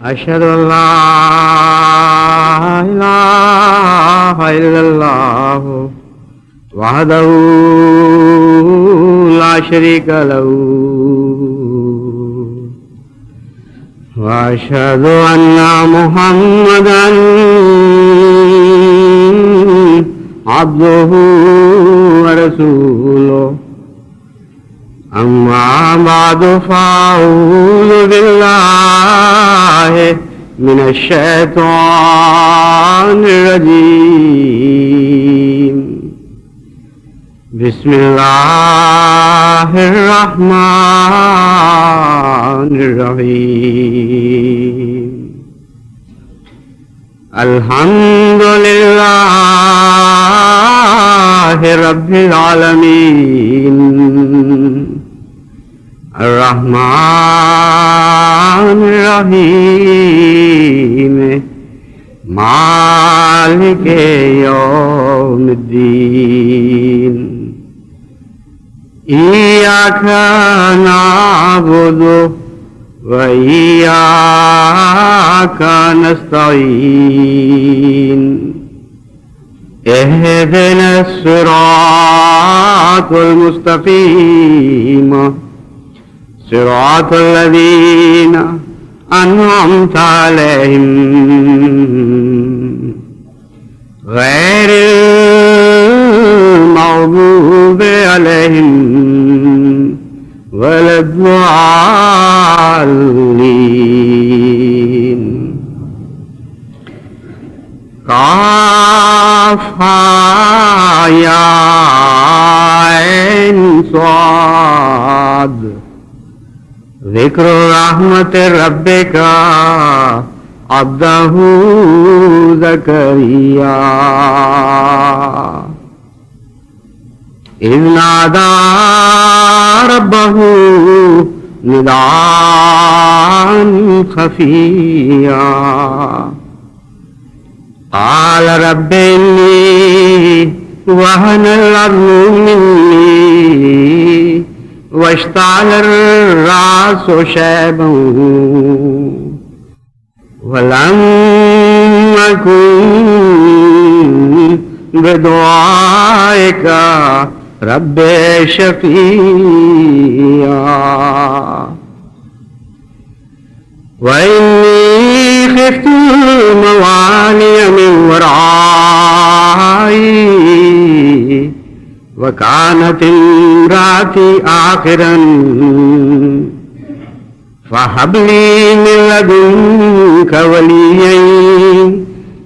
أشهد أن لا إله إلا الله وحده لا شريك له وأشهد أن محمدا عبده ورسوله أما بعد فأعوذ بالله من الشيطان الرجيم بسم الله الرحمن الرحيم الحمد لله رب العالمين الرحمن الرحيم مالك يوم الدين إياك نعبد وإياك نستعين اهدنا الصراط المستقيم صراط الذين أنعمت عليهم غير المغضوب عليهم ولا الضالين قاف يا عين صاد ذکر رحمت ربک عبدہ زکریا اذ نادى ربه نداء خفيا قال رب إني وهن العظم مني واشتعل الرأس شيبا ولم أكن بدعائك رب شقيا وإني خفت الموالي من ورائي وكانت امرأتي آخرا فهب لي من لدنك وليا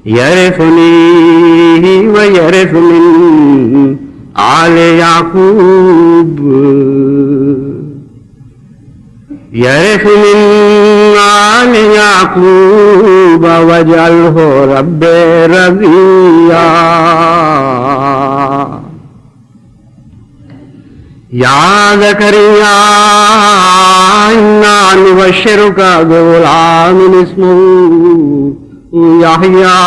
يرثني ويرث من آل يعقوب يرث من آل يعقوب واجعله رب رضيا يا زكريا إنا نبشرك بغلام اسمه يحيى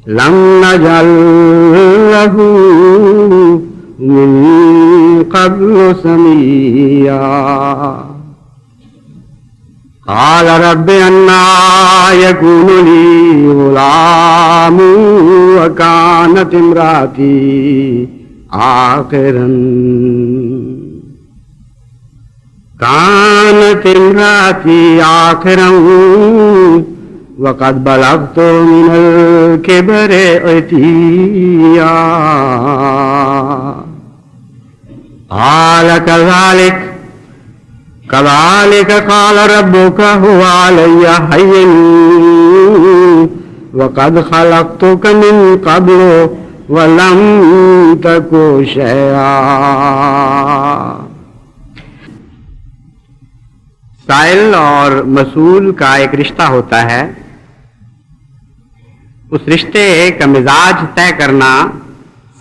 لم نجعل له من قبل سميا قال رب أنى يكون لي غلام وكانت امرأتي آخرا كانت امرأتي آخرا وقد بلغت من الكبر عتيا قال كذلك قال ربك هو علي هين وقد خلقتك من قبل ولم تك شيئا. سائل اور مسئول کا ایک رشتہ ہوتا ہے. اس رشتے کا مزاج طے کرنا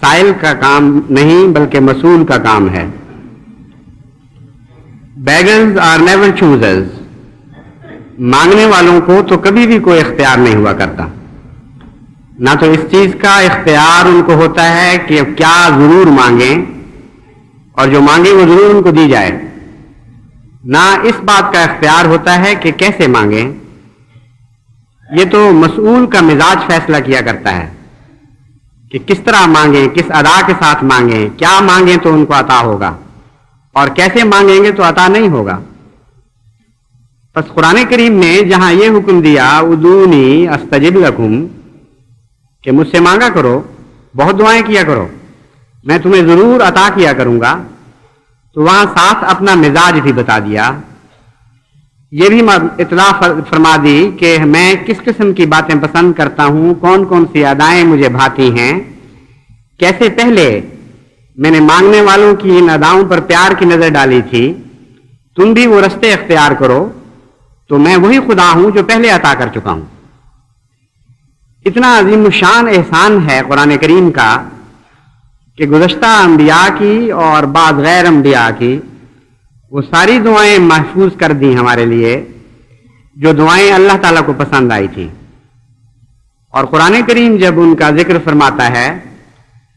سائل کا کام نہیں بلکہ مسئول کا کام ہے. Beggars are never choosers. مانگنے والوں کو تو کبھی بھی کوئی اختیار نہیں ہوا کرتا. نہ تو اس چیز کا اختیار ان کو ہوتا ہے کہ کیا ضرور مانگیں اور جو مانگیں وہ ضرور ان کو دی جائے. نہ اس بات کا اختیار ہوتا ہے کہ کیسے مانگیں. یہ تو مسئول کا مزاج فیصلہ کیا کرتا ہے کہ کس طرح مانگیں, کس ادا کے ساتھ مانگیں, کیا مانگیں تو ان کو عطا ہوگا اور کیسے مانگیں گے تو عطا نہیں ہوگا. بس قرآن کریم نے جہاں یہ حکم دیا ادعونی استجب لکم کہ مجھ سے مانگا کرو, بہت دعائیں کیا کرو, میں تمہیں ضرور عطا کیا کروں گا, تو وہاں ساتھ اپنا مزاج بھی بتا دیا. یہ بھی اطلاع فرما دی کہ میں کس قسم کی باتیں پسند کرتا ہوں, کون کون سی ادائیں مجھے بھاتی ہیں, کیسے پہلے میں نے مانگنے والوں کی ان اداؤں پر پیار کی نظر ڈالی تھی. تم بھی وہ رستے اختیار کرو تو میں وہی خدا ہوں جو پہلے عطا کر چکا ہوں. اتنا عظیم الشان احسان ہے قرآن کریم کا کہ گزشتہ انبیاء کی اور بعض غیر انبیاء کی وہ ساری دعائیں محفوظ کر دی ہمارے لیے جو دعائیں اللہ تعالیٰ کو پسند آئی تھی. اور قرآن کریم جب ان کا ذکر فرماتا ہے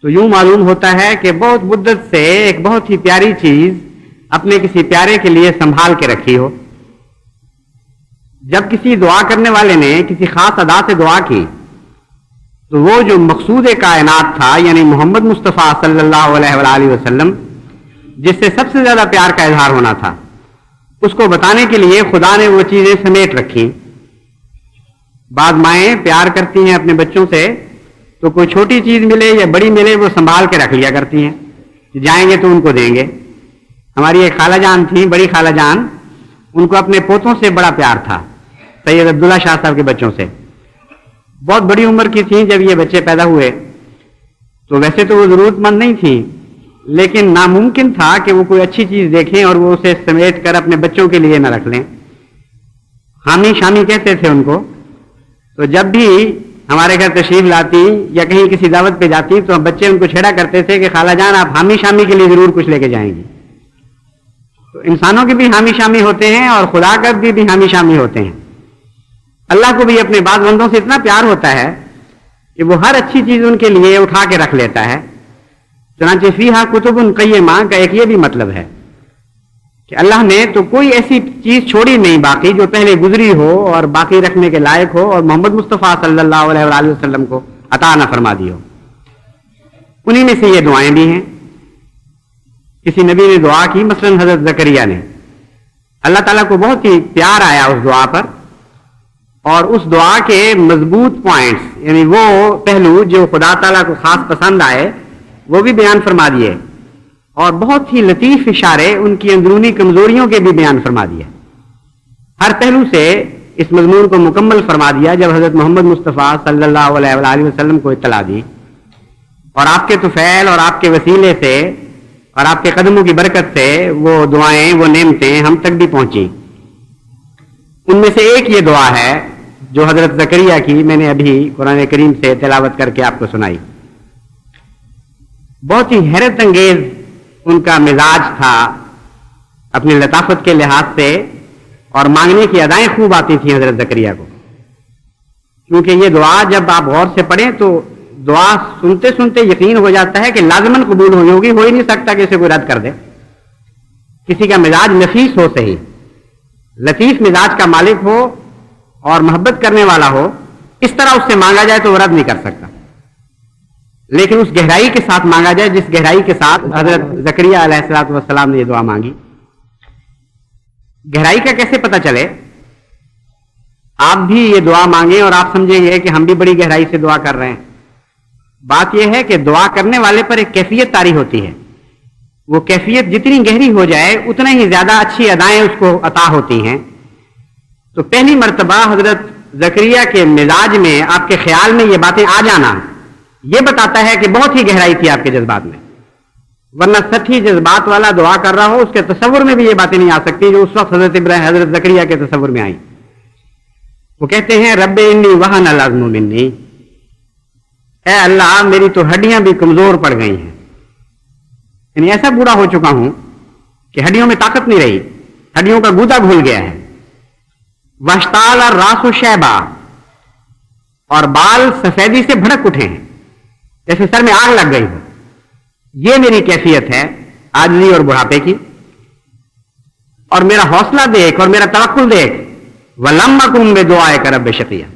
تو یوں معلوم ہوتا ہے کہ بہت مدت سے ایک بہت ہی پیاری چیز اپنے کسی پیارے کے لیے سنبھال کے رکھی ہو. جب کسی دعا کرنے والے نے کسی خاص ادا سے دعا کی تو وہ جو مقصود کائنات تھا, یعنی محمد مصطفیٰ صلی اللہ علیہ وآلہ وسلم, جس سے سب سے زیادہ پیار کا اظہار ہونا تھا, اس کو بتانے کے لیے خدا نے وہ چیزیں سمیٹ رکھی. بعض مائیں پیار کرتی ہیں اپنے بچوں سے تو کوئی چھوٹی چیز ملے یا بڑی ملے وہ سنبھال کے رکھ لیا کرتی ہیں, جائیں گے تو ان کو دیں گے. ہماری ایک خالہ جان تھی, بڑی خالہ جان, ان کو اپنے پوتوں سے بڑا پیار تھا, سید عبداللہ شاہ صاحب کے بچوں سے. بہت بڑی عمر کی تھیں جب یہ بچے پیدا ہوئے, تو ویسے تو وہ ضرورت مند نہیں تھی, لیکن ناممکن تھا کہ وہ کوئی اچھی چیز دیکھیں اور وہ اسے سمیٹ کر اپنے بچوں کے لیے نہ رکھ لیں. حامی شامی کہتے تھے ان کو. تو جب بھی ہمارے گھر تشریف لاتی یا کہیں کسی دعوت پہ جاتی تو بچے ان کو چھیڑا کرتے تھے کہ خالہ جان آپ حامی شامی کے لیے ضرور کچھ لے کے جائیں گی. تو انسانوں کے بھی حامی شامی ہوتے ہیں اور خدا کا بھی حامی شامی ہوتے ہیں. اللہ کو بھی اپنے بعض بندوں سے اتنا پیار ہوتا ہے کہ وہ ہر اچھی چیز ان کے لیے اٹھا کے رکھ لیتا ہے. چنانچہ فیہا کتب قیمہ کا ایک یہ بھی مطلب ہے کہ اللہ نے تو کوئی ایسی چیز چھوڑی نہیں باقی جو پہلے گزری ہو اور باقی رکھنے کے لائق ہو اور محمد مصطفیٰ صلی اللہ علیہ وآلہ وسلم کو عطا نہ فرما دی ہو. انہی میں سے یہ دعائیں بھی ہیں. کسی نبی نے دعا کی, مثلا حضرت زکریا نے, اللہ تعالیٰ کو بہت ہی پیار آیا اس دعا پر, اور اس دعا کے مضبوط پوائنٹس, یعنی وہ پہلو جو خدا تعالیٰ کو خاص پسند آئے وہ بھی بیان فرما دیے, اور بہت ہی لطیف اشارے ان کی اندرونی کمزوریوں کے بھی بیان فرما دیے. ہر پہلو سے اس مضمون کو مکمل فرما دیا جب حضرت محمد مصطفیٰ صلی اللہ علیہ وآلہ وسلم کو اطلاع دی, اور آپ کے طفیل اور آپ کے وسیلے سے اور آپ کے قدموں کی برکت سے وہ دعائیں, وہ نعمتیں ہم تک بھی پہنچی. ان میں سے ایک یہ دعا ہے جو حضرت زکریا کی میں نے ابھی قرآن کریم سے تلاوت کر کے آپ کو سنائی. بہت ہی حیرت انگیز ان کا مزاج تھا اپنی لطافت کے لحاظ سے, اور مانگنے کی ادائیں خوب آتی تھیں حضرت زکریا کو. کیونکہ یہ دعا جب آپ غور سے پڑھیں تو دعا سنتے سنتے یقین ہو جاتا ہے کہ لازماً قبول ہوئی ہوگی, ہو ہی نہیں سکتا کہ اسے کوئی رد کر دے. کسی کا مزاج نفیس ہو, صحیح لطیف مزاج کا مالک ہو اور محبت کرنے والا ہو, اس طرح اس سے مانگا جائے تو وہ رد نہیں کر سکتا. لیکن اس گہرائی کے ساتھ مانگا جائے جس گہرائی کے ساتھ حضرت زکریا علیہ الصلوۃ والسلام نے یہ دعا مانگی. گہرائی کا کیسے پتہ چلے؟ آپ بھی یہ دعا مانگیں اور آپ سمجھیں گے کہ ہم بھی بڑی گہرائی سے دعا کر رہے ہیں. بات یہ ہے کہ دعا کرنے والے پر ایک کیفیت طاری ہوتی ہے. وہ کیفیت جتنی گہری ہو جائے اتنا ہی زیادہ اچھی ادائیں اس کو عطا ہوتی ہیں. تو پہلی مرتبہ حضرت زکریا کے مزاج میں, آپ کے خیال میں یہ باتیں آ جانا, یہ بتاتا ہے کہ بہت ہی گہرائی تھی آپ کے جذبات میں. ورنہ سچی جذبات والا دعا کر رہا ہو اس کے تصور میں بھی یہ باتیں نہیں آ سکتی جو اس وقت حضرت زکریا کے تصور میں آئی. وہ کہتے ہیں رب انی وہن العظم منی, اے اللہ میری تو ہڈیاں بھی کمزور پڑ گئی ہیں, یعنی ایسا بوڑھا ہو چکا ہوں کہ ہڈیوں میں طاقت نہیں رہی, ہڈیوں کا گودا گھل گیا ہے. واشتعل الراس شیبا, اور بال سفیدی سے بھڑک اٹھے ہیں جیسے سر میں آگ لگ گئی ہو. یہ میری کیفیت ہے عاجزی اور بڑھاپے کی. اور میرا حوصلہ دیکھ اور میرا توکل دیکھ، وَلَمْ أَكُن بِدُعَائِكَ رَبِّ شَقِيًّا،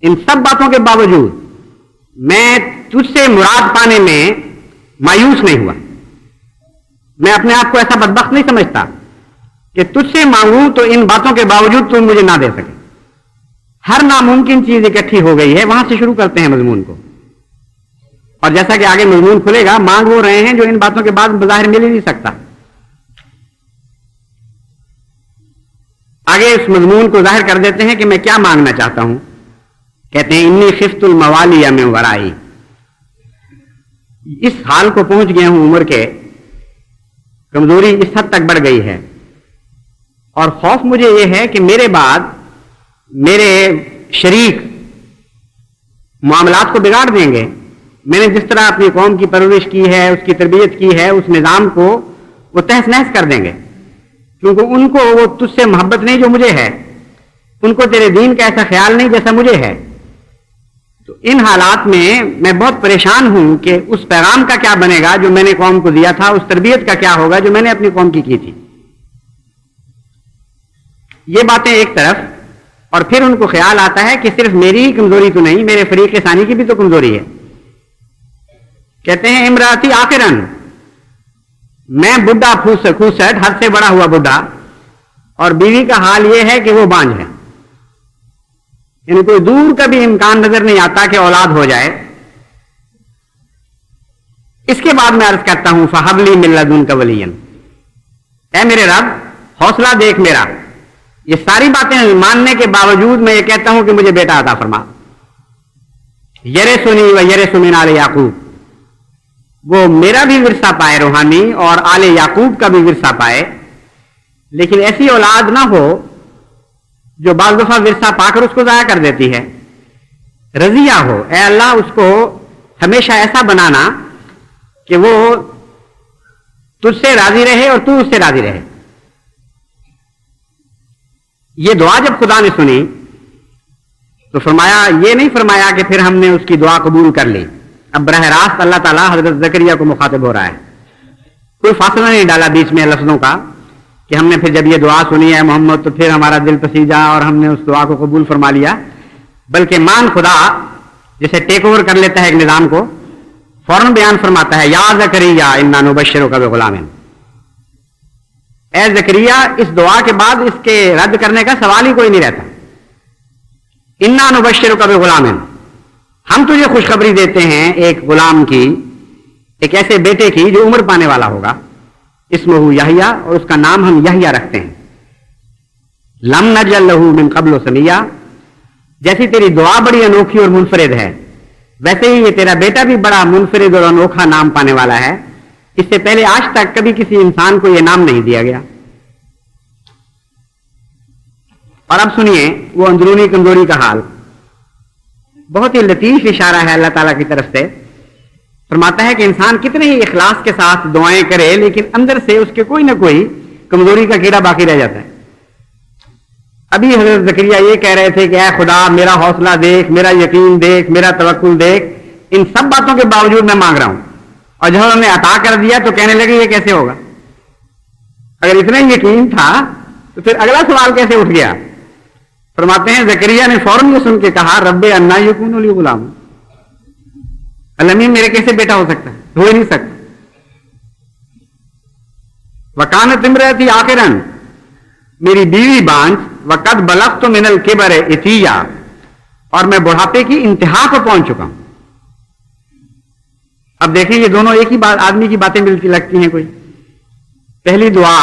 ان سب باتوں کے باوجود میں تجھ سے مراد پانے میں مایوس نہیں ہوا. میں اپنے آپ کو ایسا بدبخت نہیں سمجھتا کہ تجھ سے مانگوں تو ان باتوں کے باوجود تم مجھے نہ دے سکے. ہر ناممکن چیز اکٹھی ہو گئی ہے. وہاں سے شروع کرتے ہیں مضمون کو، اور جیسا کہ آگے مضمون کھلے گا، مانگ وہ رہے ہیں جو ان باتوں کے بعد بظاہر مل ہی نہیں سکتا. آگے اس مضمون کو ظاہر کر دیتے ہیں کہ میں کیا مانگنا چاہتا ہوں. کہتے ہیں انی خفت الموالی من ورائی، اس حال کو پہنچ گیا ہوں، عمر کے کمزوری اس حد تک بڑھ گئی ہے، اور خوف مجھے یہ ہے کہ میرے بعد میرے شریک معاملات کو بگاڑ دیں گے. میں نے جس طرح اپنی قوم کی پرورش کی ہے، اس کی تربیت کی ہے، اس نظام کو وہ تہس نہس کر دیں گے، کیونکہ ان کو وہ تجھ سے محبت نہیں جو مجھے ہے، ان کو تیرے دین کا ایسا خیال نہیں جیسا مجھے ہے. تو ان حالات میں بہت پریشان ہوں کہ اس پیغام کا کیا بنے گا جو میں نے قوم کو دیا تھا، اس تربیت کا کیا ہوگا جو میں نے اپنی قوم کی تھی. یہ باتیں ایک طرف، اور پھر ان کو خیال آتا ہے کہ صرف میری ہی کمزوری تو نہیں، میرے فریق ثانی کی بھی تو کمزوری ہے. کہتے ہیں امراتی آخرن، میں بڈھا کھوسٹ، حد سے بڑا ہوا بڈھا، اور بیوی کا حال یہ ہے کہ وہ بانجھ ہے. یعنی کوئی دور کا بھی امکان نظر نہیں آتا کہ اولاد ہو جائے. اس کے بعد میں عرض کرتا ہوں فہب لی من لدنک ولیا، اے میرے رب حوصلہ دیکھ میرا. یہ ساری باتیں ماننے کے باوجود میں یہ کہتا ہوں کہ مجھے بیٹا عطا فرما. یرثنی و یرث من آل یعقوب، وہ میرا بھی ورثہ پائے روحانی اور آل یعقوب کا بھی ورثہ پائے، لیکن ایسی اولاد نہ ہو جو بعض دفعہ ورثہ پا کر اس کو ضائع کر دیتی ہے. رضیہ ہو، اے اللہ اس کو ہمیشہ ایسا بنانا کہ وہ تجھ سے راضی رہے اور تو اس سے راضی رہے. یہ دعا جب خدا نے سنی تو فرمایا، یہ نہیں فرمایا کہ پھر ہم نے اس کی دعا قبول کر لی. اب براہ راست اللہ تعالیٰ حضرت زکریا کو مخاطب ہو رہا ہے، کوئی فاصلہ نہیں ڈالا بیچ میں لفظوں کا کہ ہم نے پھر جب یہ دعا سنی ہے محمد تو پھر ہمارا دل پسیجا اور ہم نے اس دعا کو قبول فرما لیا. بلکہ مان خدا جسے ٹیک اوور کر لیتا ہے ایک نظام کو، فوراً بیان فرماتا ہے یا زکریا انا نبشرک بغلام، اے زکریا اس دعا کے بعد اس کے رد کرنے کا سوال ہی کوئی نہیں رہتا. انا نبشرک بغلام، ہم تجھے خوشخبری دیتے ہیں ایک غلام کی، ایک ایسے بیٹے کی جو عمر پانے والا ہوگا. اسمہ یحییٰ، اور اس کا نام ہم یحییٰ رکھتے ہیں. لم نجعل لہ من قبل سمیہ، جیسی تیری دعا بڑی انوکھی اور منفرد ہے ویسے ہی یہ تیرا بیٹا بھی بڑا منفرد اور انوکھا نام پانے والا ہے. اس سے پہلے آج تک کبھی کسی انسان کو یہ نام نہیں دیا گیا. اور اب سنیے وہ اندرونی کمزوری کا حال. بہت ہی لطیف اشارہ ہے اللہ تعالیٰ کی طرف سے. فرماتا ہے کہ انسان کتنے ہی اخلاص کے ساتھ دعائیں کرے لیکن اندر سے اس کے کوئی نہ کوئی کمزوری کا کیڑا باقی رہ جاتا ہے. ابھی حضرت زکریا یہ کہہ رہے تھے کہ اے خدا میرا حوصلہ دیکھ، میرا یقین دیکھ، میرا توکل دیکھ. ان سب باتوں کے باوجود میں مانگ رہا ہوں، اور جب انہوں نے عطا کر دیا تو کہنے لگے یہ کیسے ہوگا؟ اگر اتنا ہی یقین تھا تو پھر اگلا سوال کیسے اٹھ گیا؟ فرماتے ہیں زکریا نے فوراً یہ سن کے کہا رب انا یکون لی غلام، اللہ میرے کیسے بیٹا ہو سکتا ہے؟ ہو ہی نہیں سکتا. وکانت امرأتی عاقرا، میری بیوی بانجھ، وقد بلغت من الکبر عتیا، اور میں بڑھاپے کی انتہا کو پہنچ چکا ہوں. اب دیکھیں یہ دونوں ایک ہی بات آدمی کی باتیں ملتی لگتی ہیں. کوئی پہلی دعا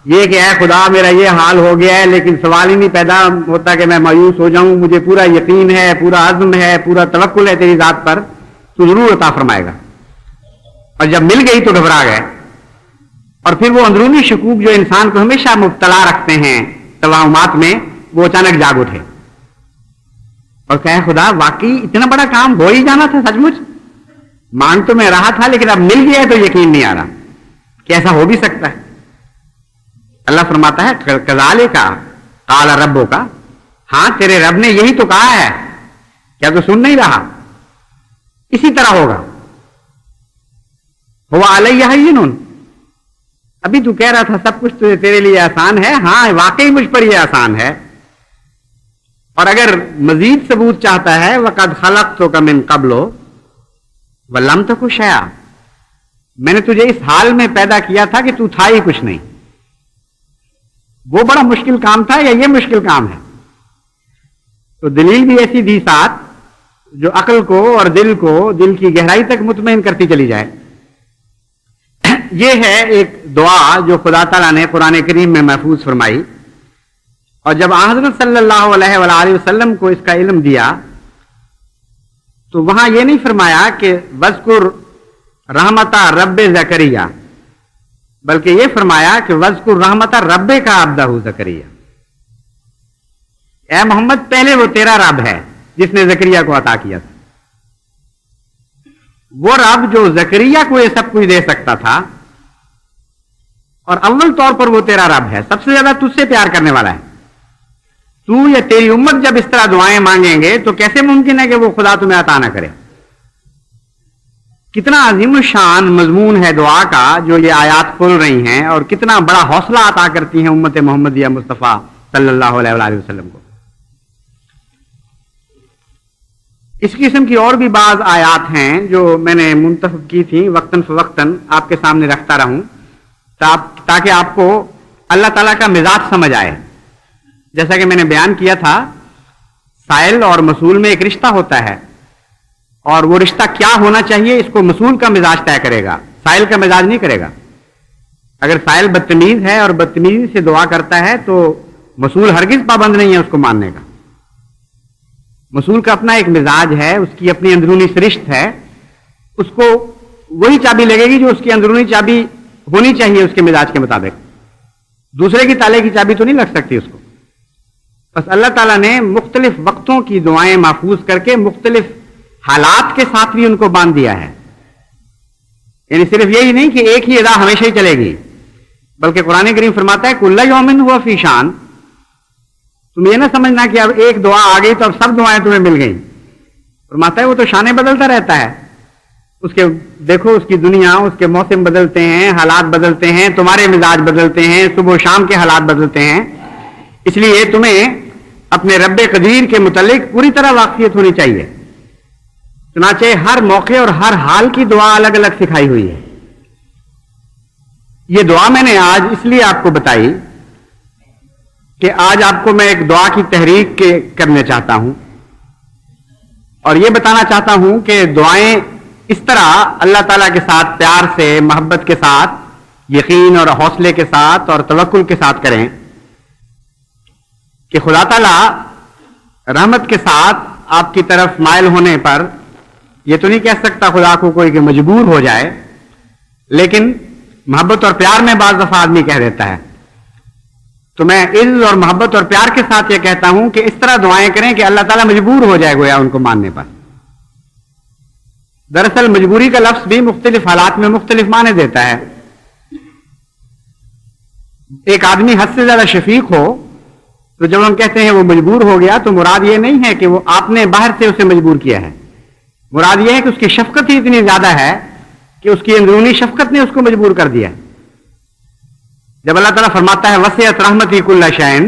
یہ کہ اے خدا میرا یہ حال ہو گیا ہے، لیکن سوال ہی نہیں پیدا ہوتا کہ میں مایوس ہو جاؤں، مجھے پورا یقین ہے، پورا عزم ہے، پورا توکل ہے تیری ذات پر، تو ضرور عطا فرمائے گا. اور جب مل گئی تو گھبرا گئے. اور پھر وہ اندرونی شکوک جو انسان کو ہمیشہ مبتلا رکھتے ہیں توہمات میں، وہ اچانک جاگ اٹھے اور کہے خدا واقعی اتنا بڑا کام ہو ہی جانا تھا؟ سچ مچ مانگ تو میں رہا تھا لیکن اب مل گیا ہے تو یقین نہیں آ رہا کہ ایسا ہو بھی سکتا ہے. اللہ فرماتا ہے کذالک قال ربک، ہاں تیرے رب نے یہی تو کہا ہے، کیا تو سن نہیں رہا؟ اسی طرح ہوگا. ہوا علیہ ہین، ابھی تو کہہ رہا تھا سب کچھ تیرے لیے آسان ہے. ہاں واقعی مجھ پر یہ آسان ہے, اور اگر مزید ثبوت چاہتا ہے وَقَدْ خَلَقْتُكَ مِن قَبْلُ وَلَمْ تَكُ شَيْئًا, میں نے تجھے اس حال میں پیدا کیا تھا کہ تو تھا ہی کچھ نہیں. وہ بڑا مشکل کام تھا یا یہ مشکل کام ہے؟ تو دلیل بھی ایسی دی ساتھ جو عقل کو اور دل کو دل کی گہرائی تک مطمئن کرتی چلی جائے. یہ ہے ایک دعا جو خدا تعالیٰ نے قرآن کریم میں محفوظ فرمائی, اور جب حضرت صلی اللہ علیہ وآلہ وسلم کو اس کا علم دیا تو وہاں یہ نہیں فرمایا کہ وذکر رحمت رب زکریا, بلکہ یہ فرمایا کہ وذکر رحمت رب کا عبدہ زکریا. اے محمد پہلے وہ تیرا رب ہے جس نے زکریا کو عطا کیا تھا. وہ رب جو زکریا کو یہ سب کچھ دے سکتا تھا, اور اول طور پر وہ تیرا رب ہے, سب سے زیادہ تجھ سے پیار کرنے والا ہے. تو یا تیری امت جب اس طرح دعائیں مانگیں گے تو کیسے ممکن ہے کہ وہ خدا تمہیں عطا نہ کرے؟ کتنا عظیم الشان مضمون ہے دعا کا جو یہ آیات کھول رہی ہیں, اور کتنا بڑا حوصلہ عطا کرتی ہیں امت محمدیہ مصطفیٰ صلی اللہ علیہ وآلہ وسلم کو. اس قسم کی اور بھی بعض آیات ہیں جو میں نے منتخب کی تھیں وقتاً فوقتاً آپ کے سامنے رکھتا رہوں تاکہ آپ کو اللہ تعالیٰ کا مزاج سمجھ آئے. جیسا کہ میں نے بیان کیا تھا, سائل اور مسئول میں ایک رشتہ ہوتا ہے, اور وہ رشتہ کیا ہونا چاہیے اس کو مسئول کا مزاج طے کرے گا, سائل کا مزاج نہیں کرے گا. اگر سائل بدتمیز ہے اور بدتمیزی سے دعا کرتا ہے تو مسئول ہرگز پابند نہیں ہے اس کو ماننے کا. مسئول کا اپنا ایک مزاج ہے, اس کی اپنی اندرونی سرشت ہے, اس کو وہی چابی لگے گی جو اس کی اندرونی چابی ہونی چاہیے اس کے مزاج کے مطابق. دوسرے کی تالے کی چابی تو نہیں لگ سکتی اس کو. بس اللہ تعالیٰ نے مختلف وقتوں کی دعائیں محفوظ کر کے مختلف حالات کے ساتھ بھی ان کو باندھ دیا ہے. یعنی صرف یہی نہیں کہ ایک ہی ادا ہمیشہ ہی چلے گی, بلکہ قرآن کریم فرماتا ہے کل یوم ہوا فی شان. تم یہ نہ سمجھنا کہ اب ایک دعا آ گئی تو اب سب دعائیں تمہیں مل گئیں. فرماتا ہے وہ تو شانیں بدلتا رہتا ہے. اس کے دیکھو اس کی دنیا, اس کے موسم بدلتے ہیں, حالات بدلتے ہیں, تمہارے مزاج بدلتے ہیں, صبح و شام کے حالات بدلتے ہیں. اس لیے تمہیں اپنے رب قدیر کے متعلق پوری طرح واقفیت ہونی چاہیے. چنانچہ ہر موقع اور ہر حال کی دعا الگ الگ سکھائی ہوئی ہے. یہ دعا میں نے آج اس لیے آپ کو بتائی کہ آج آپ کو میں ایک دعا کی تحریک کرنے چاہتا ہوں, اور یہ بتانا چاہتا ہوں کہ دعائیں اس طرح اللہ تعالیٰ کے ساتھ پیار سے, محبت کے ساتھ, یقین اور حوصلے کے ساتھ اور توکل کے ساتھ کریں کہ خدا تعالیٰ رحمت کے ساتھ آپ کی طرف مائل ہونے پر یہ تو نہیں کہہ سکتا خدا کو کوئی کہ مجبور ہو جائے, لیکن محبت اور پیار میں بعض دفعہ آدمی کہہ دیتا ہے. تو میں عزت اور محبت اور پیار کے ساتھ یہ کہتا ہوں کہ اس طرح دعائیں کریں کہ اللہ تعالیٰ مجبور ہو جائے گویا ان کو ماننے پر. دراصل مجبوری کا لفظ بھی مختلف حالات میں مختلف معنی دیتا ہے. ایک آدمی حد سے زیادہ شفیق ہو تو جب ہم کہتے ہیں وہ مجبور ہو گیا تو مراد یہ نہیں ہے کہ وہ آپ نے باہر سے اسے مجبور کیا ہے. مراد یہ ہے کہ اس کی شفقت ہی اتنی زیادہ ہے کہ اس کی اندرونی شفقت نے اس کو مجبور کر دیا. جب اللہ تعالیٰ فرماتا ہے وسعت رحمتی کل شیء,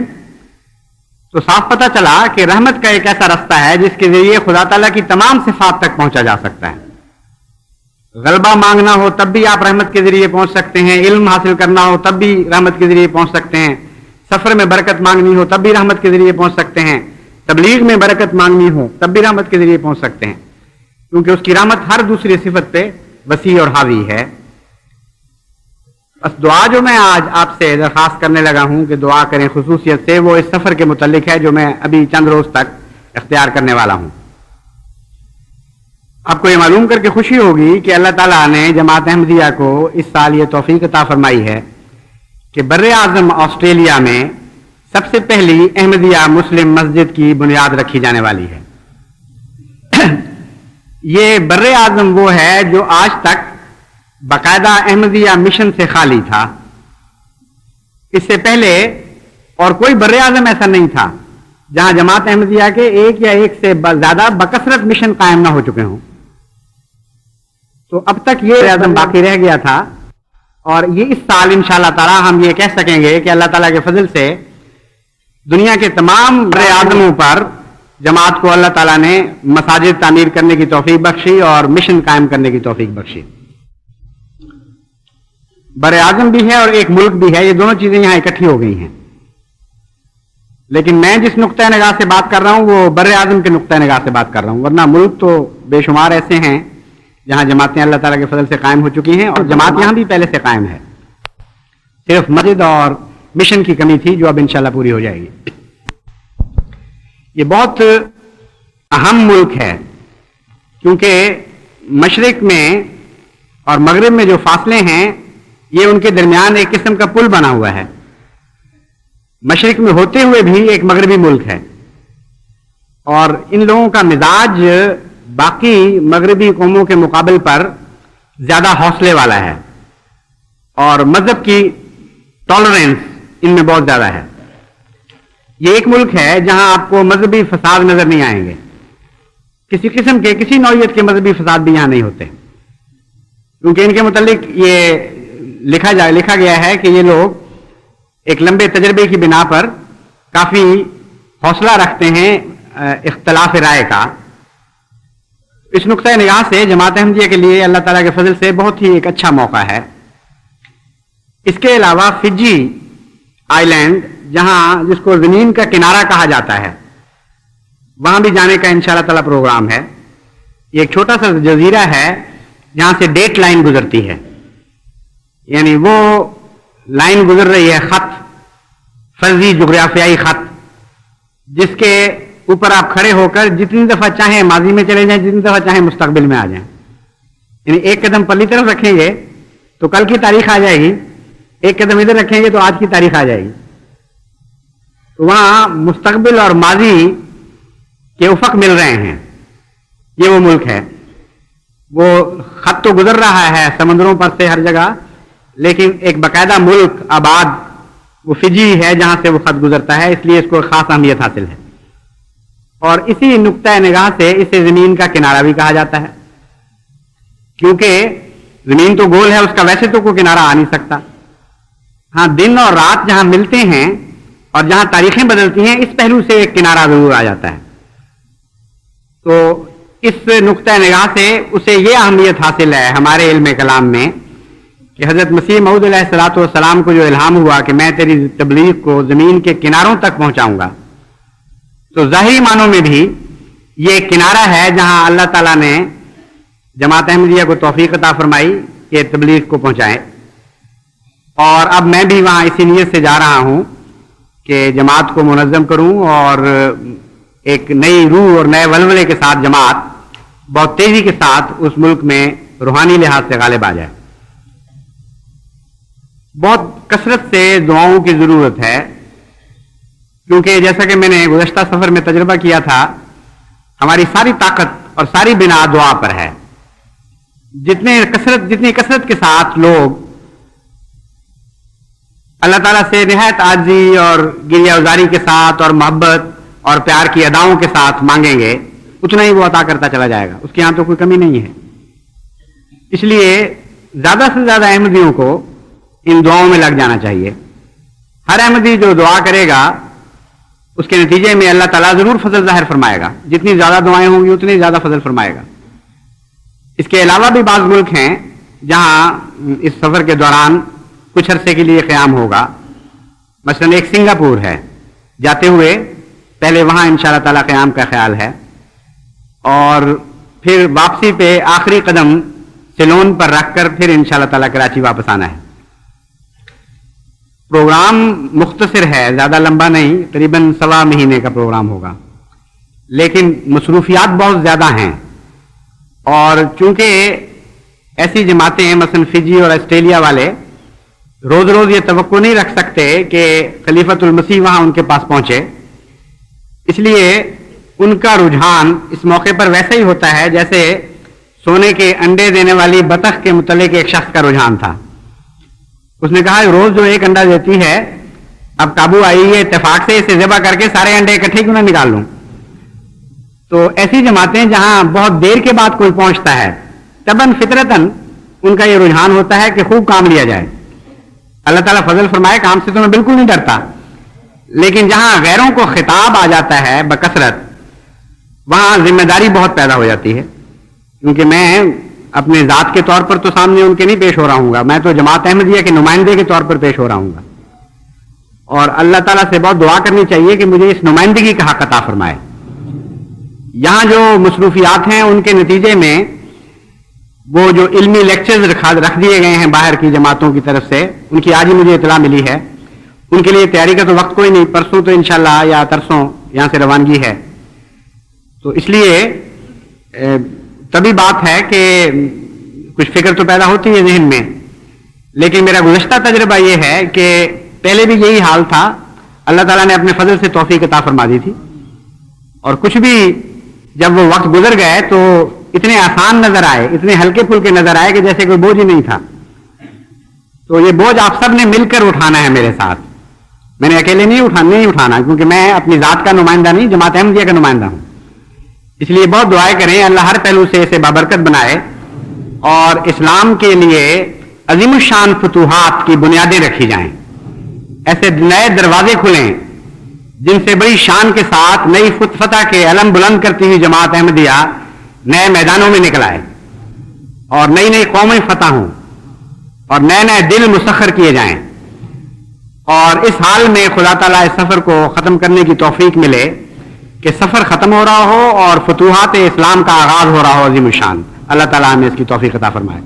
تو صاف پتہ چلا کہ رحمت کا ایک ایسا رستہ ہے جس کے ذریعے خدا تعالیٰ کی تمام صفات تک پہنچا جا سکتا ہے. غلبہ مانگنا ہو تب بھی آپ رحمت کے ذریعے پہنچ سکتے ہیں, علم حاصل کرنا ہو تب بھی رحمت کے ذریعے پہنچ سکتے ہیں, سفر میں برکت مانگنی ہو تب بھی رحمت کے ذریعے پہنچ سکتے ہیں, تبلیغ میں برکت مانگنی ہو تب بھی رحمت کے ذریعے پہنچ سکتے ہیں, کیونکہ اس کی رحمت ہر دوسری صفت پہ وسیع اور حاوی ہے. بس دعا جو میں آج آپ سے درخواست کرنے لگا ہوں کہ دعا کریں خصوصیت سے, وہ اس سفر کے متعلق ہے جو میں ابھی چند روز تک اختیار کرنے والا ہوں. آپ کو یہ معلوم کر کے خوشی ہوگی کہ اللہ تعالیٰ نے جماعت احمدیہ کو اس سال یہ توفیق عطا فرمائی ہے کہ بر اعظم آسٹریلیا میں سب سے پہلی احمدیہ مسلم مسجد کی بنیاد رکھی جانے والی ہے. یہ بر اعظم وہ ہے جو آج تک باقاعدہ احمدیہ مشن سے خالی تھا. اس سے پہلے اور کوئی بر اعظم ایسا نہیں تھا جہاں جماعت احمدیہ کے ایک یا ایک سے زیادہ بکثرت مشن قائم نہ ہو چکے ہوں. تو اب تک یہ بر اعظم باقی رہ گیا تھا, اور یہ اس سال انشاءاللہ تعالی ہم یہ کہہ سکیں گے کہ اللہ تعالیٰ کے فضل سے دنیا کے تمام بر اعظموں پر جماعت کو اللہ تعالیٰ نے مساجد تعمیر کرنے کی توفیق بخشی اور مشن قائم کرنے کی توفیق بخشی. بر اعظم بھی ہے اور ایک ملک بھی ہے، یہ دونوں چیزیں یہاں اکٹھی ہو گئی ہیں. لیکن میں جس نقطۂ نگاہ سے بات کر رہا ہوں وہ بر اعظم کے نقطۂ نگاہ سے بات کر رہا ہوں، ورنہ ملک تو بے شمار ایسے ہیں جہاں جماعتیں اللہ تعالیٰ کے فضل سے قائم ہو چکی ہیں، اور جماعت یہاں بھی پہلے سے قائم ہے، صرف مسجد اور مشن کی کمی تھی جو اب انشاءاللہ پوری ہو جائے گی. یہ بہت اہم ملک ہے کیونکہ مشرق میں اور مغرب میں جو فاصلے ہیں یہ ان کے درمیان ایک قسم کا پل بنا ہوا ہے. مشرق میں ہوتے ہوئے بھی ایک مغربی ملک ہے، اور ان لوگوں کا مزاج باقی مغربی قوموں کے مقابل پر زیادہ حوصلے والا ہے، اور مذہب کی ٹالرنس ان میں بہت زیادہ ہے. یہ ایک ملک ہے جہاں آپ کو مذہبی فساد نظر نہیں آئیں گے، کسی قسم کے کسی نوعیت کے مذہبی فساد بھی یہاں نہیں ہوتے، کیونکہ ان کے متعلق یہ لکھا گیا ہے کہ یہ لوگ ایک لمبے تجربے کی بنا پر کافی حوصلہ رکھتے ہیں اختلاف رائے کا. اس نقطۂ نگاہ سے جماعت احمدیہ کے لیے اللہ تعالیٰ کے فضل سے بہت ہی ایک اچھا موقع ہے. اس کے علاوہ فجی آئی لینڈ، جہاں جس کو زمین کا کنارہ کہا جاتا ہے، وہاں بھی جانے کا انشاءاللہ تعالیٰ پروگرام ہے. یہ ایک چھوٹا سا جزیرہ ہے جہاں سے ڈیٹ لائن گزرتی ہے، یعنی وہ لائن گزر رہی ہے، خط، فرضی جغرافیائی خط، جس کے اوپر آپ کھڑے ہو کر جتنی دفعہ چاہیں ماضی میں چلے جائیں، جتنی دفعہ چاہیں مستقبل میں آ جائیں. یعنی ایک قدم پرلی طرف رکھیں گے تو کل کی تاریخ آ جائے گی، ایک قدم ادھر رکھیں گے تو آج کی تاریخ آ جائے گی. تو وہاں مستقبل اور ماضی کے افق مل رہے ہیں. یہ وہ ملک ہے. وہ خط تو گزر رہا ہے سمندروں پر سے ہر جگہ، لیکن ایک باقاعدہ ملک آباد وہ فجی ہے جہاں سے وہ خط گزرتا ہے، اس لیے اس کو خاص اہمیت حاصل ہے. اور اسی نقطۂ نگاہ سے اسے زمین کا کنارہ بھی کہا جاتا ہے، کیونکہ زمین تو گول ہے، اس کا ویسے تو کوئی کنارہ آ نہیں سکتا. ہاں، دن اور رات جہاں ملتے ہیں اور جہاں تاریخیں بدلتی ہیں، اس پہلو سے ایک کنارہ ضرور آ جاتا ہے. تو اس نقطۂ نگاہ سے اسے یہ اہمیت حاصل ہے ہمارے علم کلام میں کہ حضرت مسیح موعود علیہ الصلوۃ والسلام کو جو الہام ہوا کہ میں تیری تبلیغ کو زمین کے کناروں تک پہنچاؤں گا، تو ظاہری معنوں میں بھی یہ ایک کنارہ ہے جہاں اللہ تعالیٰ نے جماعت احمدیہ کو توفیق عطا فرمائی کہ تبلیغ کو پہنچائے. اور اب میں بھی وہاں اسی نیت سے جا رہا ہوں کہ جماعت کو منظم کروں اور ایک نئی روح اور نئے ولولے کے ساتھ جماعت بہت تیزی کے ساتھ اس ملک میں روحانی لحاظ سے غالب آ جائے. بہت کثرت سے دعاؤں کی ضرورت ہے، کیونکہ جیسا کہ میں نے گزشتہ سفر میں تجربہ کیا تھا، ہماری ساری طاقت اور ساری بنا دعا پر ہے. جتنی کثرت کے ساتھ لوگ اللہ تعالیٰ سے نہایت عاجزی اور گریہ ازاری کے ساتھ اور محبت اور پیار کی اداؤں کے ساتھ مانگیں گے، اتنا ہی وہ عطا کرتا چلا جائے گا. اس کے ہاں تو کوئی کمی نہیں ہے. اس لیے زیادہ سے زیادہ احمدیوں کو ان دعاؤں میں لگ جانا چاہیے. ہر احمدی جو دعا کرے گا اس کے نتیجے میں اللہ تعالیٰ ضرور فضل ظاہر فرمائے گا. جتنی زیادہ دعائیں ہوں گی اتنی زیادہ فضل فرمائے گا. اس کے علاوہ بھی بعض ملک ہیں جہاں اس سفر کے دوران کچھ عرصے کے لیے قیام ہوگا. مثلا ایک سنگاپور ہے، جاتے ہوئے پہلے وہاں انشاءاللہ تعالیٰ قیام کا خیال ہے، اور پھر واپسی پہ آخری قدم سیلون پر رکھ کر پھر انشاءاللہ تعالیٰ کراچی واپس آنا ہے. پروگرام مختصر ہے، زیادہ لمبا نہیں، تقریباً 1.25 مہینے کا پروگرام ہوگا، لیکن مصروفیات بہت زیادہ ہیں. اور چونکہ ایسی جماعتیں مثلا فجی اور آسٹریلیا والے روز روز یہ توقع نہیں رکھ سکتے کہ خلیفۃ المسیح وہاں ان کے پاس پہنچے، اس لیے ان کا رجحان اس موقع پر ویسا ہی ہوتا ہے جیسے سونے کے انڈے دینے والی بطخ کے متعلق ایک شخص کا رجحان تھا. اس نے کہا روز جو ایک انڈا دیتی ہے، اب قابو آئی ہے اتفاق سے اسے ذبح کر کے سارے انڈے اکٹھے کیوں نہ نکال لوں. تو ایسی جماعتیں جہاں بہت دیر کے بعد کوئی پہنچتا ہے، طبعاً فطرتاً ان کا یہ رجحان ہوتا ہے کہ خوب کام لیا جائے. اللہ تعالیٰ فضل فرمائے کام سے تو میں بالکل نہیں ڈرتا، لیکن جہاں غیروں کو خطاب آ جاتا ہے بکثرت، وہاں ذمہ داری بہت پیدا ہو جاتی ہے، کیونکہ میں اپنے ذات کے طور پر تو سامنے ان کے نہیں پیش ہو رہا ہوں گا، میں تو جماعت احمدیہ کے نمائندے کے طور پر پیش ہو رہا ہوں گا، اور اللہ تعالیٰ سے بہت دعا کرنی چاہیے کہ مجھے اس نمائندگی کا حق عطا فرمائے۔ یہاں جو مصروفیات ہیں ان کے نتیجے میں وہ جو علمی لیکچرز رکھ دیے گئے ہیں باہر کی جماعتوں کی طرف سے، ان کی آج ہی مجھے اطلاع ملی ہے، ان کے لیے تیاری کا تو وقت کوئی نہیں، پرسوں تو انشاءاللہ یا ترسوں یہاں سے روانگی ہے، تو اس لیے تبھی بات ہے کہ کچھ فکر تو پیدا ہوتی ہے ذہن میں، لیکن میرا گزشتہ تجربہ یہ ہے کہ پہلے بھی یہی حال تھا، اللہ تعالیٰ نے اپنے فضل سے توفیق عطا فرما دی تھی، اور کچھ بھی جب وہ وقت گزر گئے تو اتنے آسان نظر آئے، اتنے ہلکے پھلکے نظر آئے کہ جیسے کوئی بوجھ ہی نہیں تھا۔ تو یہ بوجھ آپ سب نے مل کر اٹھانا ہے میرے ساتھ، میں نے اکیلے نہیں اٹھانا، کیونکہ میں اپنی ذات کا نمائندہ نہیں، جماعت احمدیہ کا نمائندہ ہوں، اس لیے بہت دعائیں کریں اللہ ہر پہلو سے اسے بابرکت بنائے اور اسلام کے لیے عظیم الشان فتوحات کی بنیادیں رکھی جائیں، ایسے نئے دروازے کھلیں جن سے بڑی شان کے ساتھ نئی فتح کے علم بلند کرتی ہوئی جماعت احمدیہ نئے میدانوں میں نکل آئے، اور نئی نئی قومیں فتح ہوں، اور نئے نئے دل مسخر کیے جائیں، اور اس حال میں خدا تعالیٰ اس سفر کو ختم کرنے کی توفیق ملے کہ سفر ختم ہو رہا ہو اور فتوحات اسلام کا آغاز ہو رہا ہو عظیم الشان۔ اللہ تعالیٰ ہمیں اس کی توفیق عطا فرمائے۔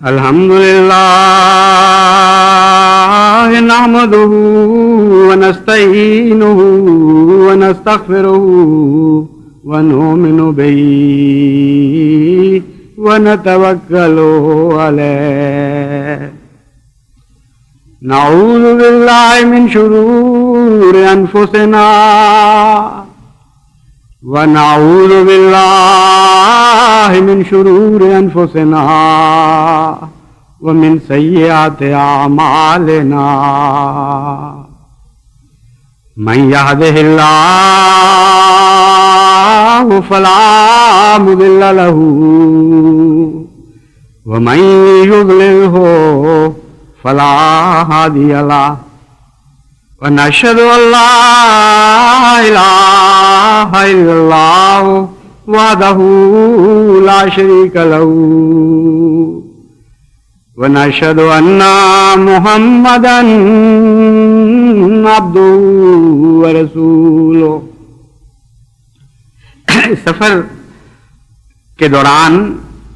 الحمدللہ نحمدہ ونستعینہ ونستغفرہ ونؤمن بہ ونتوکل علیہ، نعوذ باللہ من شرور انفسنا ونعوذ باللہ من شرور انفسنا ومن سیئات اعمالنا، من یہدہ اللہ فلا مضل لہ ومن یضللہ فلا ہادی لہ، ونشہد ان لا الہ الا اللہ وحدہ لا شریک لہ، ونشہد ان محمدا عبدہ ورسولہ۔ اس سفر کے دوران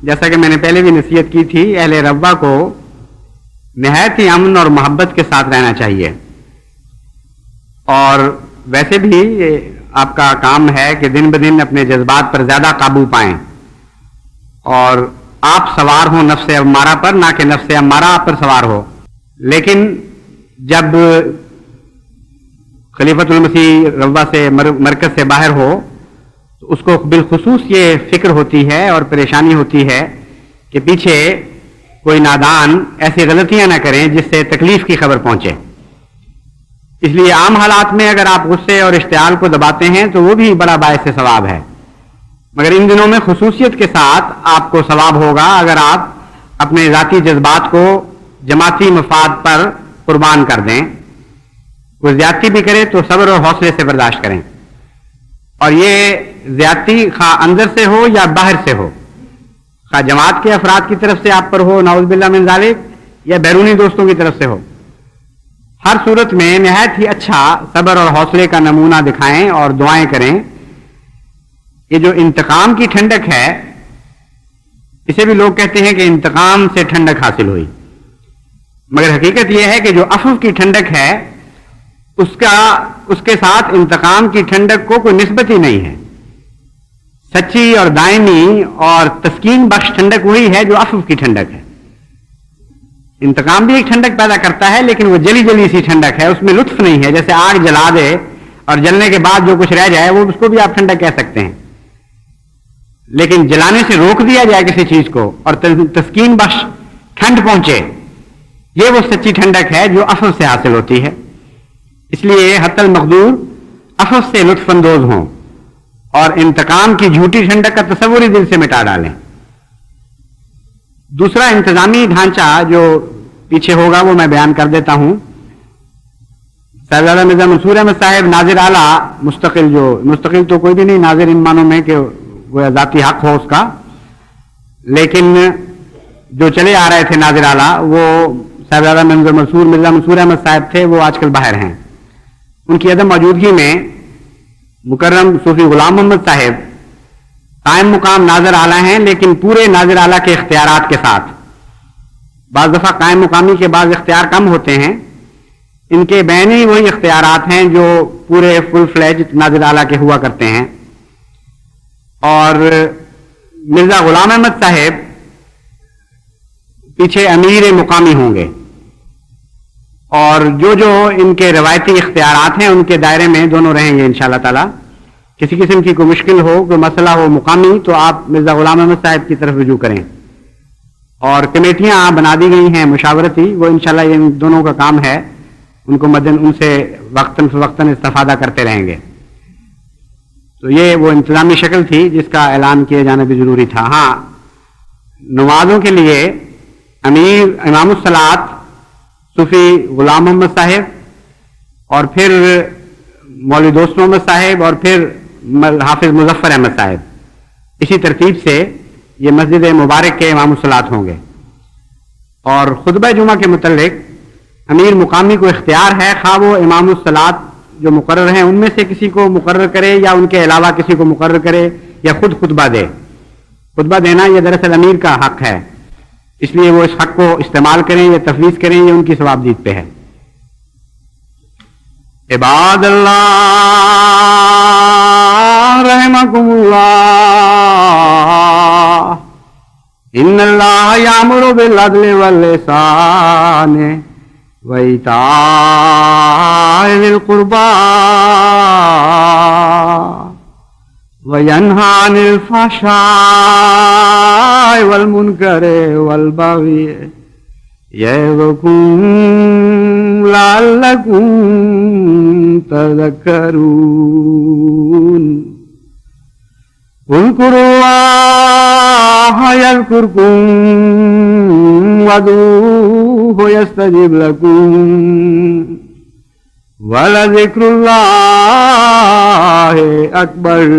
جیسا کہ میں نے پہلے بھی نصیحت کی تھی، اہل ربوہ کو نہایت ہی امن اور محبت کے ساتھ رہنا چاہیے، اور ویسے بھی آپ کا کام ہے کہ دن بدن اپنے جذبات پر زیادہ قابو پائیں اور آپ سوار ہوں نفس امارہ پر، نہ کہ نفس امارہ آپ پر سوار ہو۔ لیکن جب خلیفۃ المسیح ربوہ سے مرکز سے باہر ہو تو اس کو بالخصوص یہ فکر ہوتی ہے اور پریشانی ہوتی ہے کہ پیچھے کوئی نادان ایسی غلطیاں نہ کریں جس سے تکلیف کی خبر پہنچے۔ اس لیے عام حالات میں اگر آپ غصے اور اشتعال کو دباتے ہیں تو وہ بھی بڑا باعث ثواب ہے، مگر ان دنوں میں خصوصیت کے ساتھ آپ کو ثواب ہوگا اگر آپ اپنے ذاتی جذبات کو جماعتی مفاد پر قربان کر دیں، کوئی زیادتی بھی کرے تو صبر اور حوصلے سے برداشت کریں، اور یہ زیادتی خواہ اندر سے ہو یا باہر سے ہو، خواہ جماعت کے افراد کی طرف سے آپ پر ہو نعوذ باللہ من ذالک یا بیرونی دوستوں کی طرف سے ہو، ہر صورت میں نہایت ہی اچھا صبر اور حوصلے کا نمونہ دکھائیں اور دعائیں کریں۔ یہ جو انتقام کی ٹھنڈک ہے، اسے بھی لوگ کہتے ہیں کہ انتقام سے ٹھنڈک حاصل ہوئی، مگر حقیقت یہ ہے کہ جو عفو کی ٹھنڈک ہے اس کے ساتھ انتقام کی ٹھنڈک کو کوئی نسبت ہی نہیں ہے۔ سچی اور دائمی اور تسکین بخش ٹھنڈک وہی ہے جو عفو کی ٹھنڈک ہے۔ انتقام بھی ایک ٹھنڈک پیدا کرتا ہے، لیکن وہ جلی جلی سی ٹھنڈک ہے، اس میں لطف نہیں ہے، جیسے آگ جلا دے اور جلنے کے بعد جو کچھ رہ جائے وہ اس کو بھی آپ ٹھنڈک کہہ سکتے ہیں، لیکن جلانے سے روک دیا جائے کسی چیز کو اور تسکین بخش ٹھنڈ پہنچے، یہ وہ سچی ٹھنڈک ہے جو عفو سے حاصل ہوتی ہے۔ اس لیے حتی المقدور عفو سے لطف اندوز ہوں اور انتقام کی جھوٹی ٹھنڈک کا تصور ہی دل سے مٹا ڈالیں. دوسرا انتظامی ڈھانچہ جو پیچھے ہوگا وہ میں بیان کر دیتا ہوں. صاحبزادہ مرزا منصور احمد صاحب ناظر اعلیٰ مستقل تو کوئی بھی نہیں ناظر ان معنوں میں کہ وہ ذاتی حق ہو اس کا، لیکن جو چلے آ رہے تھے ناظر اعلیٰ وہ صاحبزادہ مرزا منصور احمد صاحب تھے، وہ آج کل باہر ہیں. ان کی عدم موجودگی میں مکرم صوفی غلام محمد صاحب قائم مقام ناظر اعلیٰ ہیں، لیکن پورے ناظر اعلیٰ کے اختیارات کے ساتھ. بعض دفعہ قائم مقامی کے بعض اختیار کم ہوتے ہیں، ان کے بین ہی وہی اختیارات ہیں جو پورے فل فلیج ناظر اعلیٰ کے ہوا کرتے ہیں. اور مرزا غلام احمد صاحب پیچھے امیر مقامی ہوں گے، اور جو ان کے روایتی اختیارات ہیں ان کے دائرے میں دونوں رہیں گے انشاءاللہ تعالی. کسی قسم کی کوئی مشکل ہو، کوئی مسئلہ ہو مقامی، تو آپ مرزا غلام احمد صاحب کی طرف رجوع کریں. اور کمیٹیاں بنا دی گئی ہیں مشاورتی، وہ انشاءاللہ ان دونوں کا کام ہے، ان کو ان سے وقتاً فوقتاً استفادہ کرتے رہیں گے. تو یہ وہ انتظامی شکل تھی جس کا اعلان کیا جانا بھی ضروری تھا. ہاں، نمازوں کے لیے امیر امام الصلاۃ صوفی غلام محمد صاحب، اور پھر مولوی دوست محمد صاحب، اور پھر حافظ مظفر احمد صاحب، اسی ترتیب سے یہ مسجد مبارک کے امام الصلاۃ ہوں گے. اور خطبہ جمعہ کے متعلق امیر مقامی کو اختیار ہے، خواہ وہ امام الصلاۃ جو مقرر ہیں ان میں سے کسی کو مقرر کرے یا ان کے علاوہ کسی کو مقرر کرے یا خود خطبہ دے. خطبہ دینا یہ دراصل امیر کا حق ہے، اس لیے وہ اس حق کو استعمال کریں یا تفویض کریں، یہ ان کی ثوابدید پہ ہے. عباد اللہ رحمکم اللہ، ان اللہ یامر بالعدل والاحسان وَإِيتَاءِ ذِي الْقُرْبَى وَيَنْهَى عَنِ الْفَحْشَاءِ وَالْمُنكَرِ وَالْبَغْيِ يَعِظُكُمْ لَعَلَّكُمْ تَذَكَّرُونَ. اذْكُرُوا اللَّهَ يَذْكُرْكُمْ وَادْعُوهُ يَسْتَجِبْ لَكُمْ وَلَذِكْرُ اللَّهِ أَكْبَرُ.